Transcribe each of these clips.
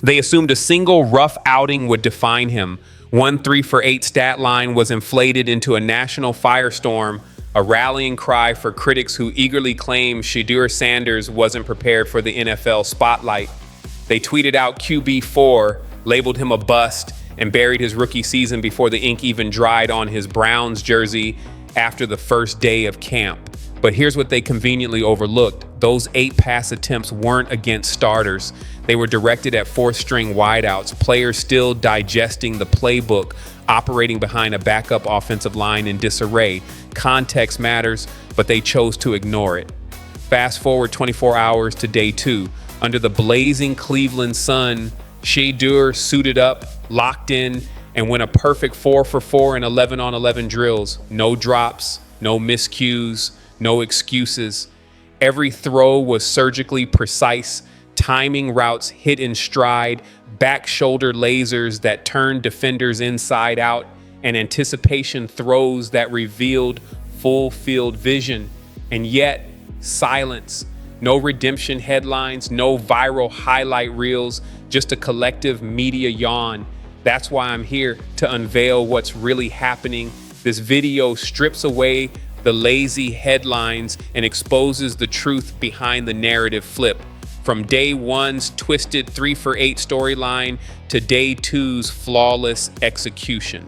They assumed a single rough outing would define him. One 3-for-8 stat line was inflated into a national firestorm, a rallying cry for critics who eagerly claimed Shedeur Sanders wasn't prepared for the NFL spotlight. They tweeted out QB4, labeled him a bust, and buried his rookie season before the ink even dried on his Browns jersey after the first day of camp. But here's what they conveniently overlooked. Those 8 pass attempts weren't against starters. They were directed at fourth-string wideouts, players still digesting the playbook, operating behind a backup offensive line in disarray. Context matters, but they chose to ignore it. Fast forward 24 hours to day 2. Under the blazing Cleveland sun, Shedeur suited up, locked in, and went a perfect 4 for 4 in 11-on-11 drills. No drops, no miscues, no excuses. Every throw was surgically precise, timing routes hit in stride, back shoulder lasers that turned defenders inside out, and anticipation throws that revealed full field vision. And yet, silence. No redemption headlines, no viral highlight reels, just a collective media yawn. That's why I'm here to unveil what's really happening. This video strips away the lazy headlines and exposes the truth behind the narrative flip. From day 1's twisted 3-for-8 storyline to day 2's flawless execution.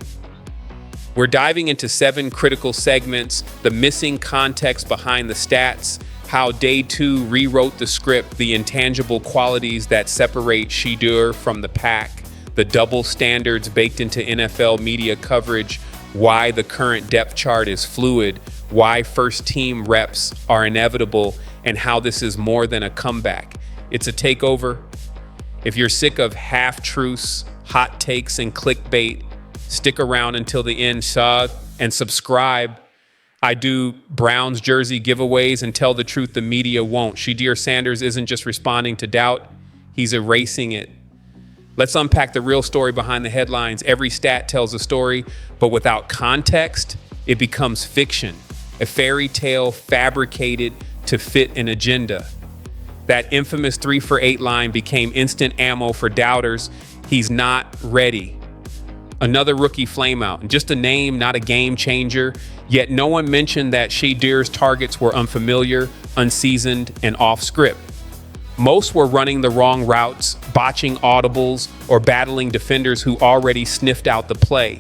We're diving into 7 critical segments, the missing context behind the stats, how day 2 rewrote the script, the intangible qualities that separate Shedeur from the pack, the double standards baked into NFL media coverage, why the current depth chart is fluid, why first team reps are inevitable, and how this is more than a comeback. It's a takeover. If you're sick of half-truths, hot takes, and clickbait, stick around until the end, and subscribe. I do Browns jersey giveaways and tell the truth the media won't. Shedeur Sanders isn't just responding to doubt, he's erasing it. Let's unpack the real story behind the headlines. Every stat tells a story, but without context, it becomes fiction. A fairy tale fabricated to fit an agenda. That infamous 3-for-8 line became instant ammo for doubters. He's not ready. Another rookie flameout, and just a name, not a game changer. Yet no one mentioned that Shedeur's targets were unfamiliar, unseasoned, and off script. Most were running the wrong routes, botching audibles, or battling defenders who already sniffed out the play.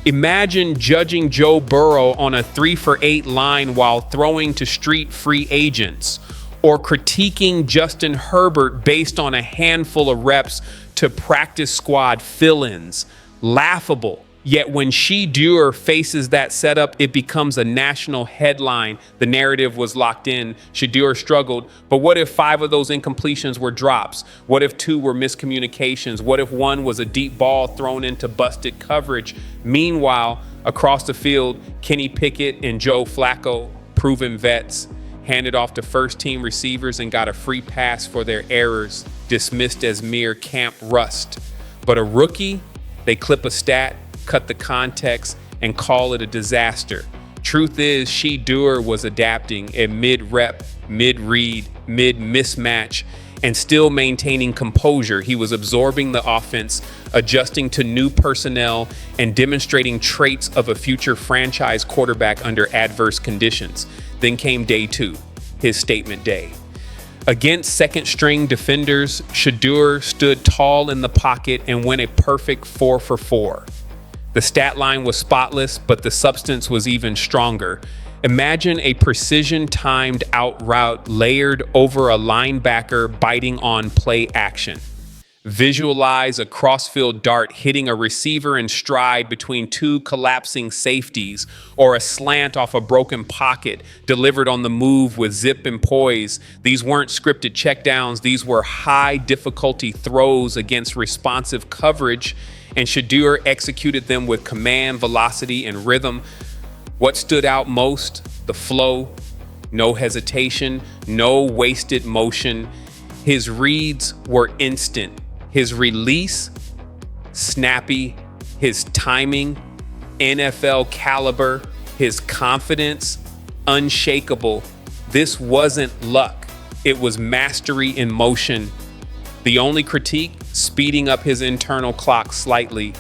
Imagine judging Joe Burrow on a 3-for-8 line while throwing to street free agents, or critiquing Justin Herbert based on a handful of reps to practice squad fill-ins. Laughable. Yet when Shedeur faces that setup, it becomes a national headline. The narrative was locked in. Shedeur struggled. But what if 5 of those incompletions were drops? What if 2 were miscommunications? What if 1 was a deep ball thrown into busted coverage? Meanwhile, across the field, Kenny Pickett and Joe Flacco, proven vets, handed off to first-team receivers and got a free pass for their errors, dismissed as mere camp rust. But a rookie, they clip a stat, cut the context, and call it a disaster. Truth is, Shedeur was adapting at mid-rep, mid-read, mid-mismatch, and still maintaining composure. He was absorbing the offense, adjusting to new personnel, and demonstrating traits of a future franchise quarterback under adverse conditions. Then came day 2, his statement day. Against second-string defenders, Shedeur stood tall in the pocket and went a perfect 4 for 4. The stat line was spotless, but the substance was even stronger. Imagine a precision-timed out route layered over a linebacker biting on play action. Visualize a crossfield dart hitting a receiver in stride between 2 collapsing safeties, or a slant off a broken pocket delivered on the move with zip and poise. These weren't scripted checkdowns. These were high-difficulty throws against responsive coverage, and Shedeur executed them with command, velocity, and rhythm. What stood out most? The flow. No hesitation, no wasted motion. His reads were instant. His release, snappy. His timing, NFL caliber. His confidence, unshakable. This wasn't luck. It was mastery in motion. The only critique, speeding up his internal clock slightly.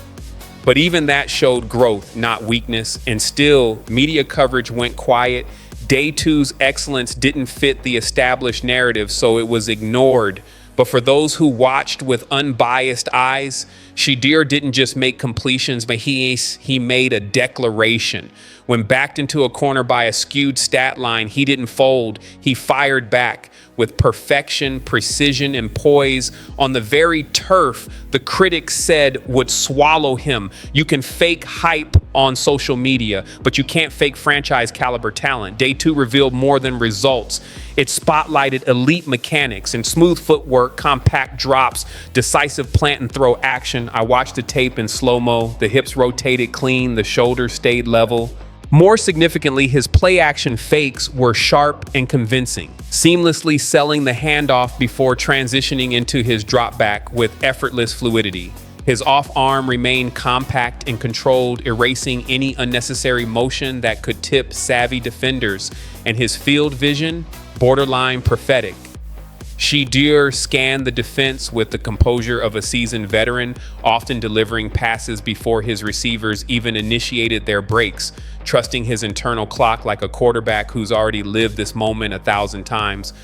But even that showed growth, not weakness, and still, media coverage went quiet. Day two's excellence didn't fit the established narrative, so it was ignored. But for those who watched with unbiased eyes, Shedeur didn't just make completions, but he made a declaration. When backed into a corner by a skewed stat line, he didn't fold. He fired back with perfection, precision, and poise on the very turf the critics said would swallow him. You can fake hype on social media, but you can't fake franchise caliber talent. Day two revealed more than results. It spotlighted elite mechanics and smooth footwork, compact drops, decisive plant and throw action. I watched the tape in slow-mo. The hips rotated clean, the shoulders stayed level. More significantly, his play action fakes were sharp and convincing, seamlessly selling the handoff before transitioning into his drop back with effortless fluidity. His off arm remained compact and controlled, erasing any unnecessary motion that could tip savvy defenders, and his field vision, borderline prophetic. Shedeur scanned the defense with the composure of a seasoned veteran, often delivering passes before his receivers even initiated their breaks, trusting his internal clock like a quarterback who's already lived this moment 1,000 times.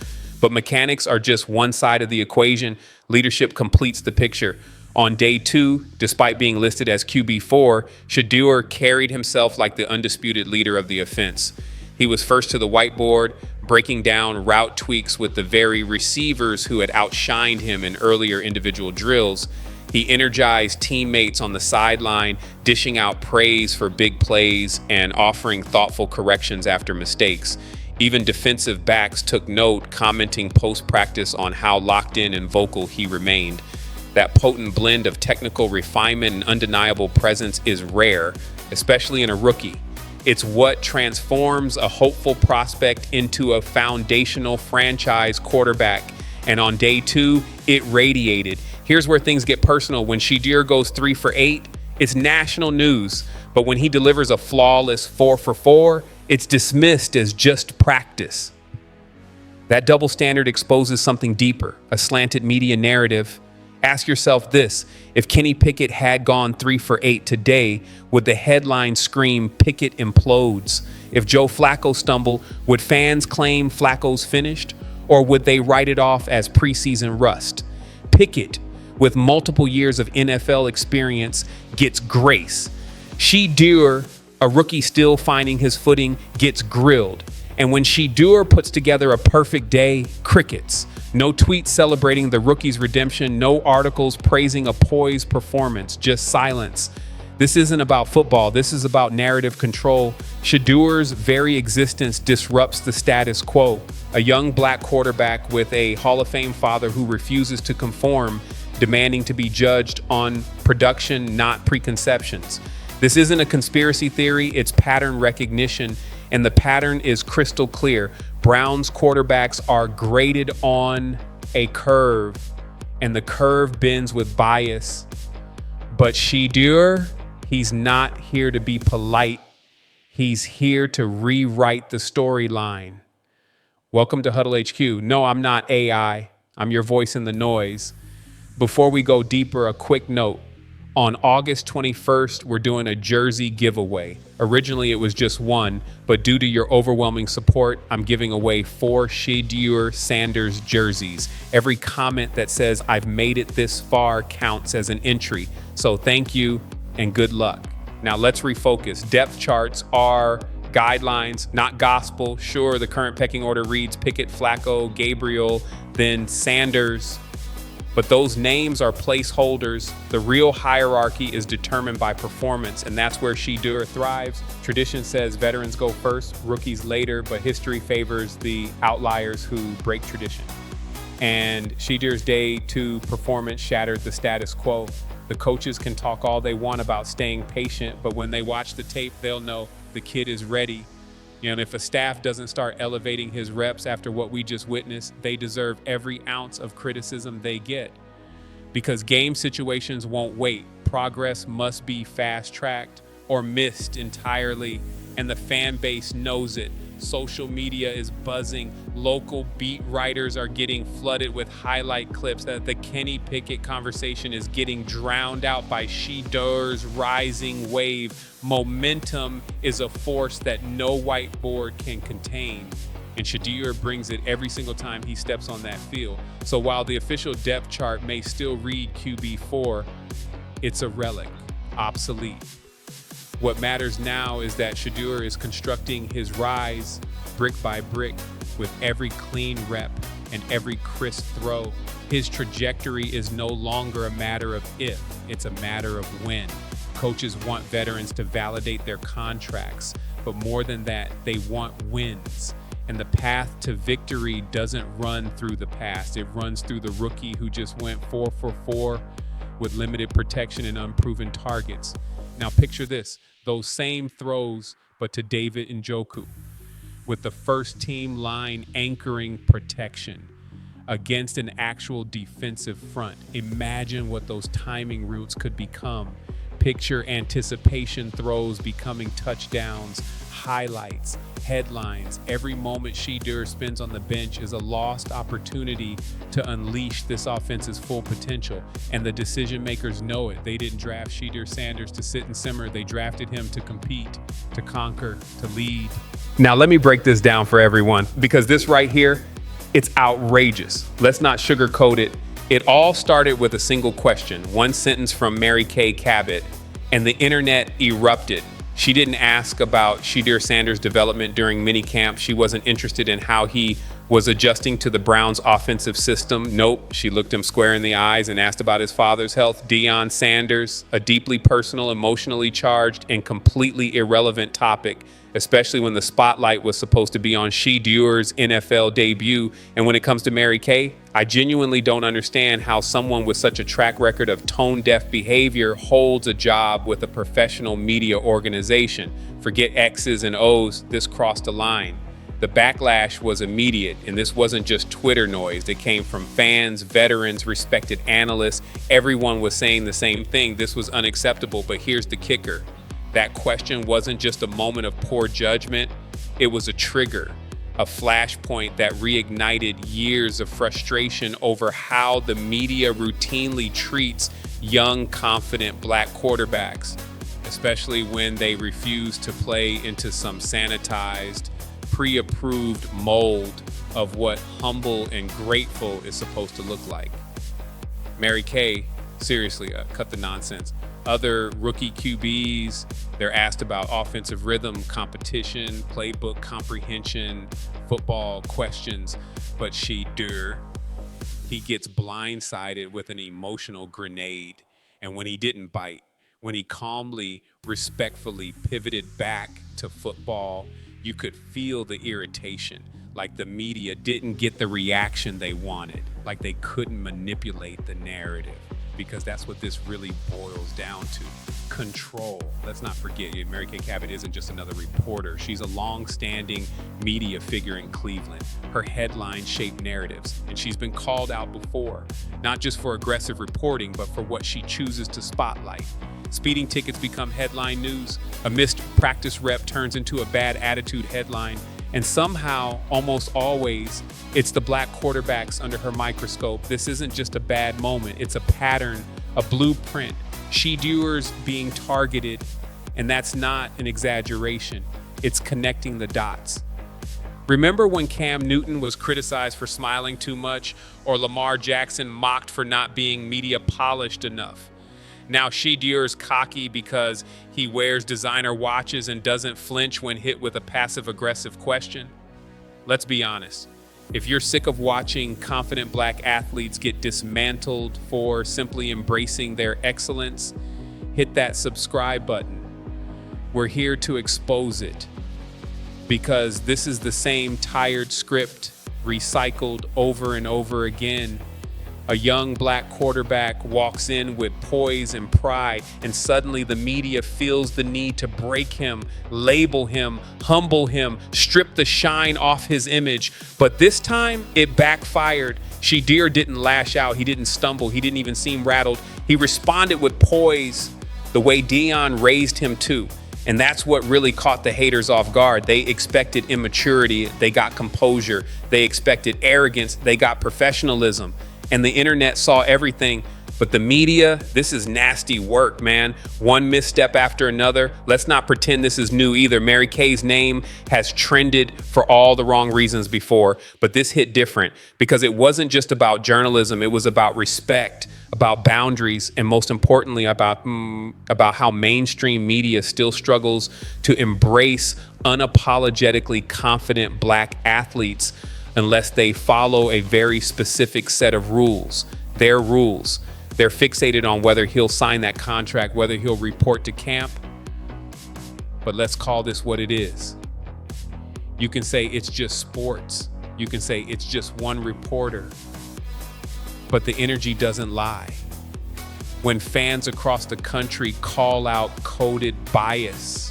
But mechanics are just one side of the equation. Leadership completes the picture. On day two, despite being listed as QB4, Shedeur carried himself like the undisputed leader of the offense. He was first to the whiteboard, breaking down route tweaks with the very receivers who had outshined him in earlier individual drills. He energized teammates on the sideline, dishing out praise for big plays and offering thoughtful corrections after mistakes. Even defensive backs took note, commenting post-practice on how locked in and vocal he remained. That potent blend of technical refinement and undeniable presence is rare, especially in a rookie. It's what transforms a hopeful prospect into a foundational franchise quarterback. And on day two, it radiated. Here's where things get personal. When Shedeur goes 3 for 8, it's national news. But when he delivers a flawless 4 for 4, it's dismissed as just practice. That double standard exposes something deeper, a slanted media narrative. Ask yourself this: if Kenny Pickett had gone 3 for 8 today, would the headline scream Pickett implodes? If Joe Flacco stumbled, would fans claim Flacco's finished? Or would they write it off as preseason rust? Pickett, with multiple years of NFL experience, gets grace. Shedeur, a rookie still finding his footing, gets grilled. And when Shedeur puts together a perfect day, crickets. No tweets celebrating the rookie's redemption, no articles praising a poised performance, just silence. This isn't about football, this is about narrative control. Shedeur's very existence disrupts the status quo. A young black quarterback with a Hall of Fame father who refuses to conform, demanding to be judged on production, not preconceptions. This isn't a conspiracy theory, it's pattern recognition, and the pattern is crystal clear. Browns quarterbacks are graded on a curve, and the curve bends with bias. But Shedeur, he's not here to be polite. He's here to rewrite the storyline. Welcome to Huddle HQ. No, I'm not AI. I'm your voice in the noise. Before we go deeper, a quick note. On August 21st, we're doing a jersey giveaway. Originally, it was just one, but due to your overwhelming support, I'm giving away 4 Shedeur Sanders jerseys. Every comment that says I've made it this far counts as an entry. So thank you and good luck. Now let's refocus. Depth charts are guidelines, not gospel. Sure, the current pecking order reads Pickett, Flacco, Gabriel, then Sanders. But those names are placeholders. The real hierarchy is determined by performance, and that's where Shedeur thrives. Tradition says veterans go first, rookies later, but history favors the outliers who break tradition. And Shedeur's day 2 performance shattered the status quo. The coaches can talk all they want about staying patient, but when they watch the tape, they'll know the kid is ready. And if a staff doesn't start elevating his reps after what we just witnessed, they deserve every ounce of criticism they get. Because game situations won't wait. Progress must be fast-tracked or missed entirely, and the fan base knows it. Social media is buzzing. Local beat writers are getting flooded with highlight clips. That the Kenny Pickett conversation is getting drowned out by Shedeur's rising wave. Momentum is a force that no whiteboard can contain. And Shedeur brings it every single time he steps on that field. So while the official depth chart may still read QB4, it's a relic, obsolete. What matters now is that Shedeur is constructing his rise brick by brick with every clean rep and every crisp throw. His trajectory is no longer a matter of if, it's a matter of when. Coaches want veterans to validate their contracts, but more than that, they want wins. And the path to victory doesn't run through the past. It runs through the rookie who just went 4 for 4 with limited protection and unproven targets. Now picture this, those same throws, but to David Njoku, with the first team line anchoring protection against an actual defensive front. Imagine what those timing routes could become. Picture anticipation throws becoming touchdowns, highlights, headlines. Every moment Shedeur spends on the bench is a lost opportunity to unleash this offense's full potential. And the decision makers know it. They didn't draft Shedeur Sanders to sit and simmer. They drafted him to compete, to conquer, to lead. Now let me break this down for everyone, because this right here, it's outrageous. Let's not sugarcoat it. It all started with a single question, one sentence from Mary Kay Cabot, and the internet erupted. She didn't ask about Shedeur Sanders' development during minicamp. She wasn't interested in how he was adjusting to the Browns' offensive system. Nope, she looked him square in the eyes and asked about his father's health. Deion Sanders, a deeply personal, emotionally charged, and completely irrelevant topic, especially when the spotlight was supposed to be on Shedeur's NFL debut. And when it comes to Mary Kay, I genuinely don't understand how someone with such a track record of tone-deaf behavior holds a job with a professional media organization. Forget X's and O's, this crossed a line. The backlash was immediate, and this wasn't just Twitter noise. It came from fans, veterans, respected analysts. Everyone was saying the same thing. This was unacceptable, but here's the kicker. That question wasn't just a moment of poor judgment. It was a trigger, a flashpoint that reignited years of frustration over how the media routinely treats young, confident black quarterbacks, especially when they refuse to play into some sanitized, pre-approved mold of what humble and grateful is supposed to look like. Mary Kay, seriously, cut the nonsense. Other rookie QBs, they're asked about offensive rhythm, competition, playbook comprehension, football questions, but Shedeur, he gets blindsided with an emotional grenade. And when he didn't bite, when he calmly, respectfully pivoted back to football, you could feel the irritation, like the media didn't get the reaction they wanted, like they couldn't manipulate the narrative, because that's what this really boils down to. Control. Let's not forget, Mary Kay Cabot isn't just another reporter. She's a long-standing media figure in Cleveland. Her headlines shape narratives, and she's been called out before, not just for aggressive reporting, but for what she chooses to spotlight. Speeding tickets become headline news. A missed practice rep turns into a bad attitude headline. And somehow, almost always, it's the black quarterbacks under her microscope. This isn't just a bad moment. It's a pattern, a blueprint. Shedeur's being targeted, and that's not an exaggeration. It's connecting the dots. Remember when Cam Newton was criticized for smiling too much, or Lamar Jackson mocked for not being media polished enough? Now Shedeur's cocky because he wears designer watches and doesn't flinch when hit with a passive-aggressive question. Let's be honest. If you're sick of watching confident black athletes get dismantled for simply embracing their excellence, hit that subscribe button. We're here to expose it, because this is the same tired script recycled over and over again. A young black quarterback walks in with poise and pride, and suddenly the media feels the need to break him, label him, humble him, strip the shine off his image. But this time, it backfired. Shedeur didn't lash out. He didn't stumble. He didn't even seem rattled. He responded with poise, the way Deion raised him to. And that's what really caught the haters off guard. They expected immaturity, they got composure. They expected arrogance, they got professionalism. And the internet saw everything. But the media, this is nasty work, man. One misstep after another. Let's not pretend this is new either. Mary Kay's name has trended for all the wrong reasons before, but this hit different because it wasn't just about journalism. It was about respect, about boundaries, and most importantly, about how mainstream media still struggles to embrace unapologetically confident Black athletes unless they follow a very specific set of rules, their rules. They're fixated on whether he'll sign that contract, whether he'll report to camp. But let's call this what it is. You can say it's just sports. You can say it's just one reporter. But the energy doesn't lie. When fans across the country call out coded bias,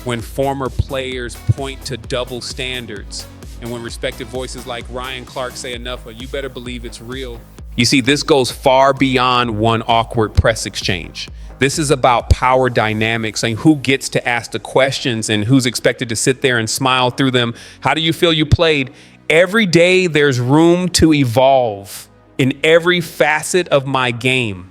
when former players point to double standards, and when respected voices like Ryan Clark say enough, but you better believe it's real. You see, this goes far beyond one awkward press exchange. This is about power dynamics and who gets to ask the questions and who's expected to sit there and smile through them. How do you feel you played? Every day there's room to evolve in every facet of my game.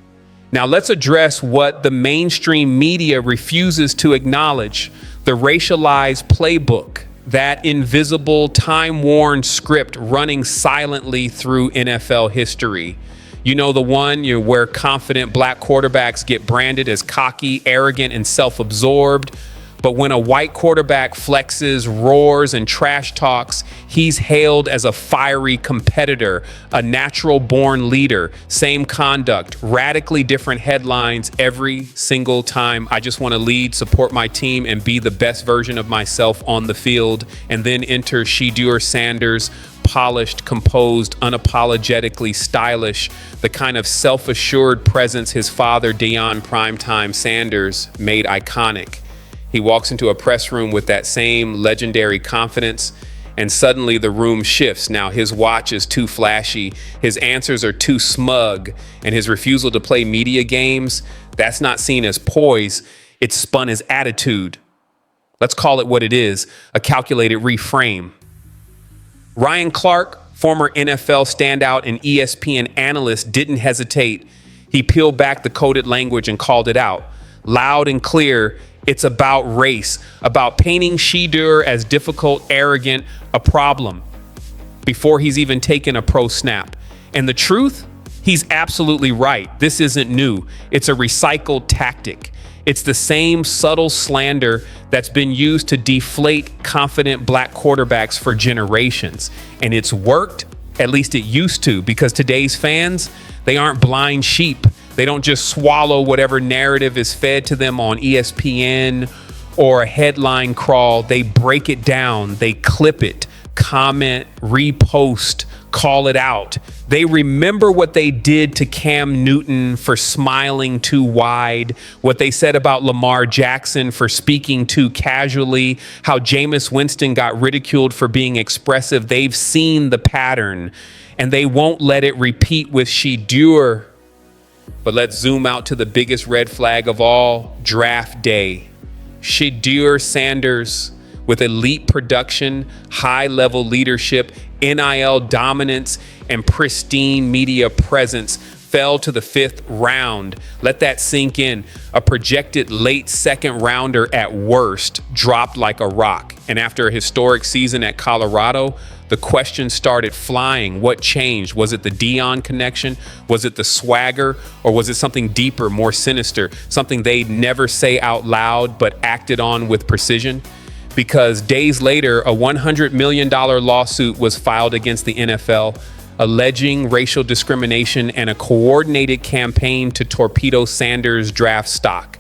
Now let's address what the mainstream media refuses to acknowledge: the racialized playbook. That invisible, time-worn script running silently through NFL history. You know, the one where confident Black quarterbacks get branded as cocky, arrogant, and self-absorbed. But when a white quarterback flexes, roars, and trash talks, he's hailed as a fiery competitor, a natural-born leader. Same conduct, radically different headlines every single time. I just want to lead, support my team, and be the best version of myself on the field. And then enter Shedeur Sanders, polished, composed, unapologetically stylish, the kind of self-assured presence his father, Deion Primetime Sanders, made iconic. He walks into a press room with that same legendary confidence, and suddenly the room shifts. Now his watch is too flashy, his answers are too smug, and his refusal to play media games, that's not seen as poise, it's spun as attitude. Let's call it what it is, a calculated reframe. Ryan Clark, former NFL standout and ESPN analyst, didn't hesitate. He peeled back the coded language and called it out, loud and clear. It's about race, about painting Shedeur as difficult, arrogant, a problem before he's even taken a pro snap. And the truth, he's absolutely right. This isn't new. It's a recycled tactic. It's the same subtle slander that's been used to deflate confident Black quarterbacks for generations. And it's worked, at least it used to, because today's fans, they aren't blind sheep. They don't just swallow whatever narrative is fed to them on ESPN or a headline crawl. They break it down, they clip it, comment, repost, call it out. They remember what they did to Cam Newton for smiling too wide, what they said about Lamar Jackson for speaking too casually, how Jameis Winston got ridiculed for being expressive. They've seen the pattern, and they won't let it repeat with Shedeur. But let's zoom out to the biggest red flag of all, draft day. Shedeur Sanders, with elite production, high-level leadership, NIL dominance, and pristine media presence, fell to the 5th round. Let that sink in. A projected late second rounder at worst dropped like a rock. And after a historic season at Colorado, the questions started flying. What changed? Was it the Deion connection? Was it the swagger? Or was it something deeper, more sinister? Something they'd never say out loud, but acted on with precision? Because days later, a $100 million lawsuit was filed against the NFL, alleging racial discrimination and a coordinated campaign to torpedo Sanders' draft stock.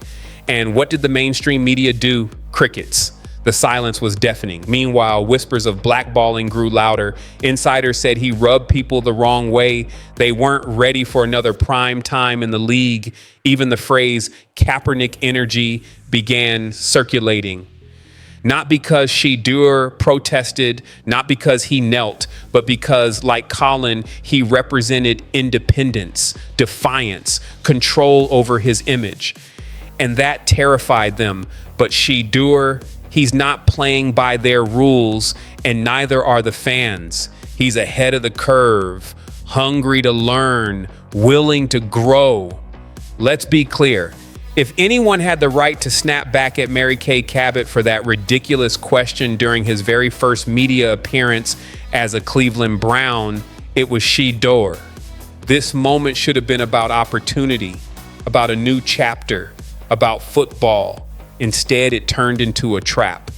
And what did the mainstream media do? Crickets. The silence was deafening. Meanwhile, whispers of blackballing grew louder. Insiders said he rubbed people the wrong way. They weren't ready for another prime time in the league. Even the phrase Kaepernick energy began circulating. Not because Shedeur protested, not because he knelt, but because, like Colin, he represented independence, defiance, control over his image. and that terrified them. But Shedeur, he's not playing by their rules, and neither are the fans. He's ahead of the curve, hungry to learn, willing to grow. Let's be clear. If anyone had the right to snap back at Mary Kay Cabot for that ridiculous question during his very first media appearance as a Cleveland Brown, it was Shedeur. This moment should have been about opportunity, about a new chapter, about football. Instead, it turned into a trap.